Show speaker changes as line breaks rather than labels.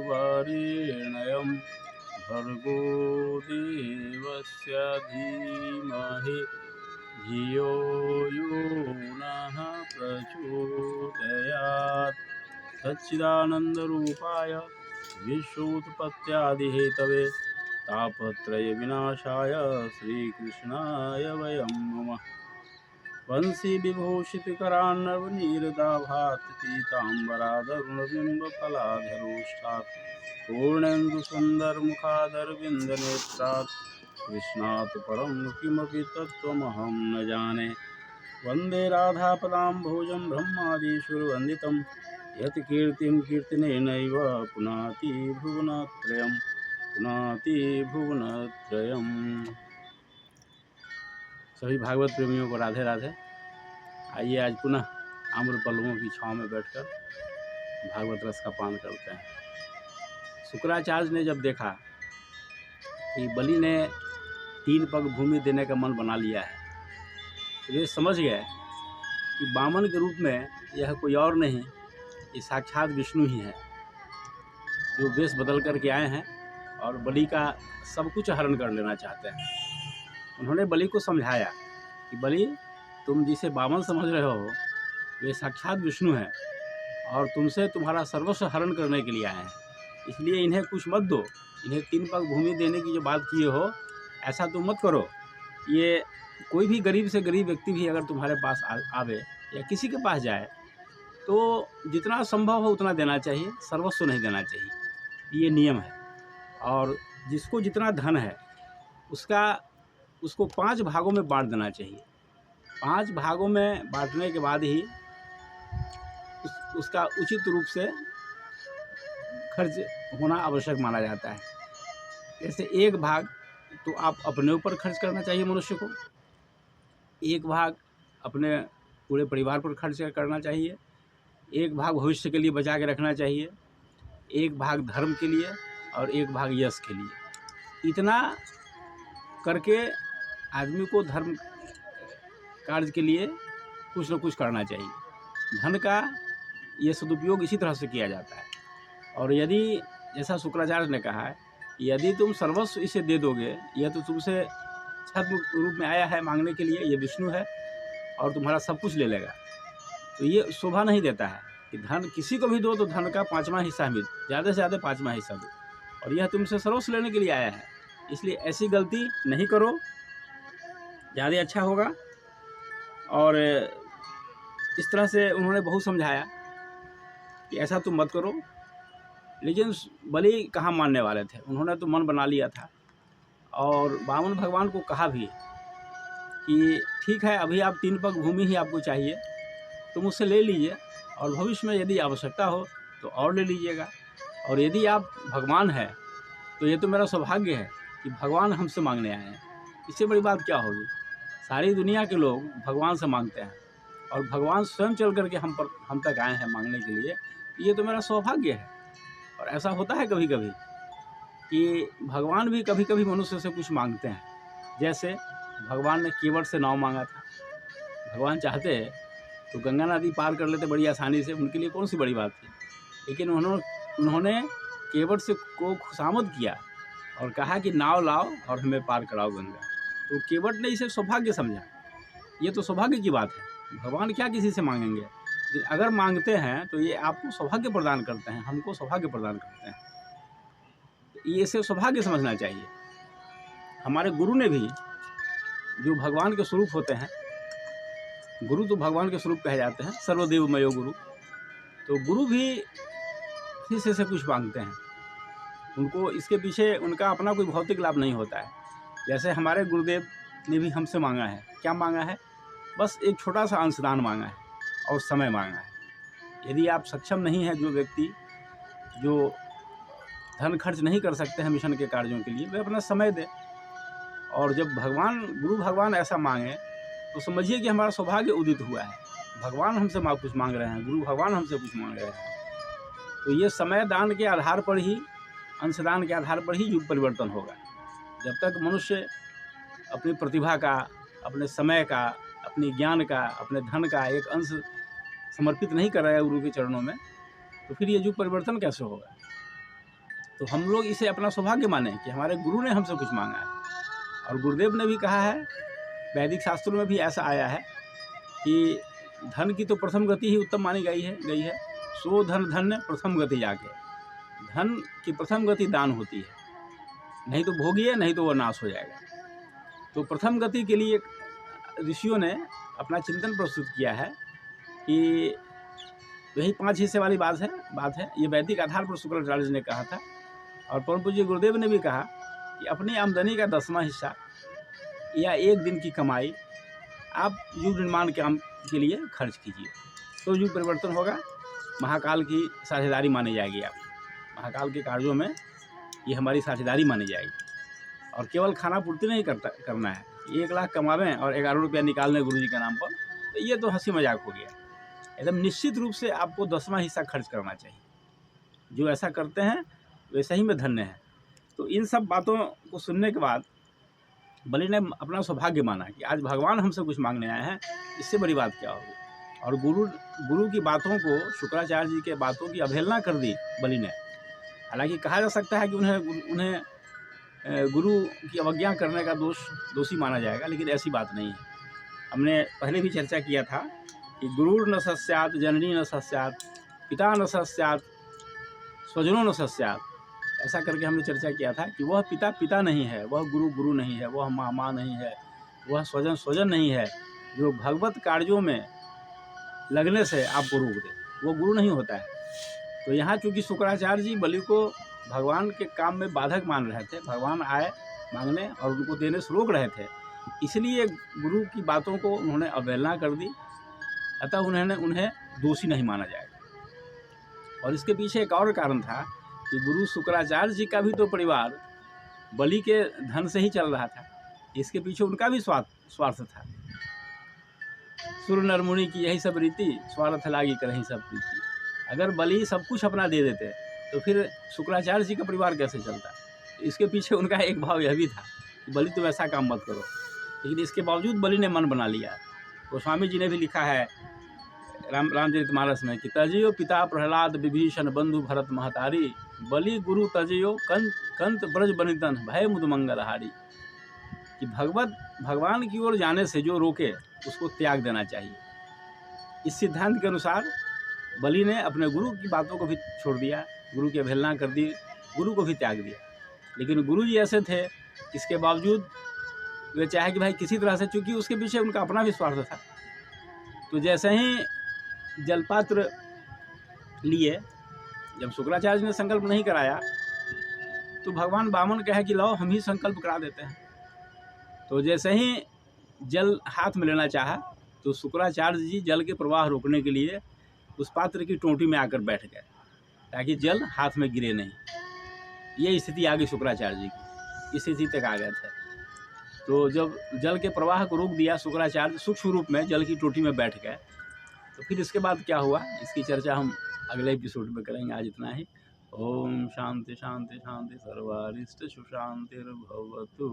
वरेण्यं भर्गो देवस्य धीमहि धियो यो नः प्रचोदयात्। सच्चिदानन्दरूपाय विश्वोत्पत्त्यादिहेतवे तापत्रयविनाशाय श्रीकृष्णाय वयं नमः। वंशी विभूषितकरान्नवनीरदाभात् पीताम्बरादरुणबिम्बफलाधरोष्ठात् पूर्णेन्दुसुन्दरमुखादरविन्दनेत्रात् कृष्णात् परं किमपि तत्त्वमहं न जाने। वन्दे राधापदाम्भोजं ब्रह्मादिसुरवन्दितं यत् कीर्तिं कीर्तनेनैव पुनाति भुवनत्रयं पुनाति भुवनत्रयं। सभी भागवत प्रेमियों को राधे राधे। आइए आज पुनः आम्र पल्लवों की छाँव में बैठकर भागवत रस का पान करते हैं। शुक्राचार्य ने जब देखा कि बलि ने 3 पग भूमि देने का मन बना लिया है, तो वे समझ गए कि वामन के रूप में यह कोई और नहीं, ये साक्षात विष्णु ही है, जो वेश बदल करके आए हैं और बलि का सब कुछ हरण कर लेना चाहते हैं। उन्होंने बलि को समझाया कि बलि, तुम जिसे वामन समझ रहे हो वे साक्षात विष्णु हैं और तुमसे तुम्हारा सर्वस्व हरण करने के लिए आए हैं, इसलिए इन्हें कुछ मत दो। इन्हें 3 पग भूमि देने की जो बात किए हो, ऐसा तुम मत करो। ये कोई भी गरीब से गरीब व्यक्ति भी अगर तुम्हारे पास आवे या किसी के पास जाए तो जितना संभव हो उतना देना चाहिए, सर्वस्व नहीं देना चाहिए, ये नियम है। और जिसको जितना धन है उसको 5 भागों में बांट देना चाहिए। 5 भागों में बांटने के बाद ही उसका उचित रूप से खर्च होना आवश्यक माना जाता है। जैसे 1 भाग तो आप अपने ऊपर खर्च करना चाहिए मनुष्य को, 1 भाग अपने पूरे परिवार पर खर्च करना चाहिए, 1 भाग भविष्य के लिए बचा के रखना चाहिए, 1 भाग धर्म के लिए और 1 भाग यश के लिए। इतना करके आदमी को धर्म कार्य के लिए कुछ न कुछ करना चाहिए। धन का ये सदुपयोग इसी तरह से किया जाता है। और यदि जैसा शुक्राचार्य ने कहा है, यदि तुम सर्वस्व इसे दे दोगे, यह तो तुमसे छद्म रूप में आया है मांगने के लिए, ये विष्णु है और तुम्हारा सब कुछ ले लेगा, तो ये शोभा नहीं देता है कि धन किसी को भी दो तो धन का 5वां हिस्सा मिल, ज़्यादा से ज़्यादा 5वां हिस्सा दो, और यह तुमसे सर्वस्व लेने के लिए आया है। इसलिए ऐसी गलती नहीं करो, ज़्यादा अच्छा होगा। और इस तरह से उन्होंने बहुत समझाया कि ऐसा तुम मत करो। लेकिन बलि कहाँ मानने वाले थे, उन्होंने तो मन बना लिया था। और वामन भगवान को कहा भी कि ठीक है, अभी आप 3 पग भूमि ही आपको चाहिए तो मुझसे ले लीजिए, और भविष्य में यदि आवश्यकता हो तो और ले लीजिएगा। और यदि आप भगवान हैं तो ये तो मेरा सौभाग्य है कि भगवान हमसे मांगने आए हैं, इससे बड़ी बात क्या होगी। सारी दुनिया के लोग भगवान से मांगते हैं और भगवान स्वयं चल करके हम तक आए हैं मांगने के लिए, ये तो मेरा सौभाग्य है। और ऐसा होता है कभी कभी कि भगवान भी कभी कभी मनुष्य से कुछ मांगते हैं। जैसे भगवान ने केवट से नाव मांगा था। भगवान चाहते तो गंगा नदी पार कर लेते बड़ी आसानी से, उनके लिए कौन सी बड़ी बात थी। लेकिन उन्होंने केवट से को खुशामद किया और कहा कि नाव लाओ और हमें पार कराओ गंगा। तो केवट ने इसे सौभाग्य समझा। ये तो सौभाग्य की बात है। भगवान क्या किसी से मांगेंगे, अगर मांगते हैं तो ये आपको सौभाग्य प्रदान करते हैं, हमको सौभाग्य प्रदान करते हैं। ये इसे सौभाग्य समझना चाहिए। हमारे गुरु ने भी, जो भगवान के स्वरूप होते हैं, गुरु तो भगवान के स्वरूप कहे जाते हैं, सर्वदेवमयो गुरु, तो गुरु भी किसी से कुछ मांगते हैं। उनको इसके पीछे उनका अपना कोई भौतिक लाभ नहीं होता है। जैसे हमारे गुरुदेव ने भी हमसे मांगा है, क्या मांगा है, बस एक छोटा सा अंशदान मांगा है और समय मांगा है। यदि आप सक्षम नहीं है, जो व्यक्ति जो धन खर्च नहीं कर सकते हैं मिशन के कार्यों के लिए, वे अपना समय दें। और जब गुरु भगवान ऐसा मांगे तो समझिए कि हमारा सौभाग्य उदित हुआ है। भगवान हमसे कुछ मांग रहे हैं, गुरु भगवान हमसे कुछ मांग रहे हैं। तो ये समय दान के आधार पर ही, अंशदान के आधार पर ही युग परिवर्तन होगा। जब तक मनुष्य अपनी प्रतिभा का, अपने समय का, अपनी ज्ञान का, अपने धन का एक अंश समर्पित नहीं कर रहा है गुरु के चरणों में, तो फिर ये युग परिवर्तन कैसे होगा। तो हम लोग इसे अपना सौभाग्य माने कि हमारे गुरु ने हमसे कुछ मांगा है। और गुरुदेव ने भी कहा है, वैदिक शास्त्रों में भी ऐसा आया है कि धन की तो प्रथम गति ही उत्तम मानी गई है। सो धन धन्य प्रथम गति जाके, धन की प्रथम गति दान होती है, नहीं तो भोगिए, नहीं तो वो नाश हो जाएगा। तो प्रथम गति के लिए ऋषियों ने अपना चिंतन प्रस्तुत किया है कि यही 5 हिस्से वाली बात है। ये वैदिक आधार पर शुक्राचार्य जी ने कहा था। और परम पूज्य गुरुदेव ने भी कहा कि अपनी आमदनी का 10वां हिस्सा या 1 दिन की कमाई आप युग निर्माण काम के लिए खर्च कीजिए, तो युग परिवर्तन होगा। महाकाल की साझेदारी मानी जाएगी। आप महाकाल के कार्यों में ये हमारी साझेदारी मानी जाएगी। और केवल खाना पूर्ति नहीं करना है, 1 लाख कमावें और 11 रुपया निकाल लें गुरु जी के नाम पर, तो ये तो हंसी मजाक हो गया। एकदम निश्चित रूप से आपको 10वां हिस्सा खर्च करना चाहिए। जो ऐसा करते हैं वैसे ही में धन्य है। तो इन सब बातों को सुनने के बाद बलि ने अपना सौभाग्य माना कि आज भगवान हमसे कुछ मांगने आए हैं, इससे बड़ी बात क्या होगी। और गुरु की बातों को, शुक्राचार्य जी के बातों की अवहेलना कर दी बलि ने। हालांकि कहा जा सकता है कि उन्हें गुरु की अवज्ञा करने का दोषी माना जाएगा, लेकिन ऐसी बात नहीं है। हमने पहले भी चर्चा किया था कि गुरु न सस्यात्, जननी न सस्यात्, पिता न सस्यात्, स्वजनों न सस्यात्। ऐसा करके हमने चर्चा किया था कि वह पिता नहीं है, वह गुरु नहीं है, वह माँ नहीं है, वह स्वजन नहीं है, जो भगवत कार्यों में लगने से आपको रोक दे, वो गुरु नहीं होता है। तो यहाँ चूँकि शुक्राचार्य जी बलि को भगवान के काम में बाधक मान रहे थे, भगवान आए मांगने और उनको देने से रोक रहे थे, इसलिए गुरु की बातों को उन्होंने अवहेलना कर दी। अतः उन्हें दोषी नहीं माना जाएगा। और इसके पीछे एक और कारण था कि गुरु शुक्राचार्य जी का भी तो परिवार बलि के धन से ही चल रहा था। इसके पीछे उनका भी स्वार्थ था। सुर नर मुनि की यही सब रीति, स्वार्थ लागी करहीं सब प्रीति। अगर बलि सब कुछ अपना दे देते तो फिर शुक्राचार्य जी का परिवार कैसे चलता। इसके पीछे उनका एक भाव यह भी था कि बलि तुम ऐसा काम मत करो, लेकिन इसके बावजूद बलि ने मन बना लिया। गोस्वामी जी ने भी लिखा है रामचरितमानस में कि तजयो पिता प्रहलाद विभीषण बंधु भरत महतारी, बलि गुरु तजयो कंत ब्रज बनितन भय मुद मंगलहारी। कि भगवान की ओर जाने से जो रोके उसको त्याग देना चाहिए। इस सिद्धांत के अनुसार बलि ने अपने गुरु की बातों को भी छोड़ दिया, गुरु की अवहेलना कर दी, गुरु को भी त्याग दिया। लेकिन गुरु जी ऐसे थे, इसके बावजूद वे चाहे कि भाई किसी तरह से, चूँकि उसके पीछे उनका अपना भी स्वार्थ था। तो जैसे ही जलपात्र लिए, जब शुक्राचार्य ने संकल्प नहीं कराया तो भगवान वामन कहे कि लाओ हम ही संकल्प करा देते हैं। तो जैसे ही जल हाथ में लेना चाहा तो शुक्राचार्य जी जल के प्रवाह रोकने के लिए उस पात्र की टोंटी में आकर बैठ गए ताकि जल हाथ में गिरे नहीं। ये स्थिति आ गई शुक्राचार्य जी की, इस स्थिति तक आ गए थे। तो जब जल के प्रवाह को रोक दिया, शुक्राचार्य सूक्ष्म रूप में जल की टोटी में बैठ गए। तो फिर इसके बाद क्या हुआ, इसकी चर्चा हम अगले एपिसोड में करेंगे। आज इतना ही। ओम शांति शांति शांति सर्वारिष्ट सुशांतिर्भवतु।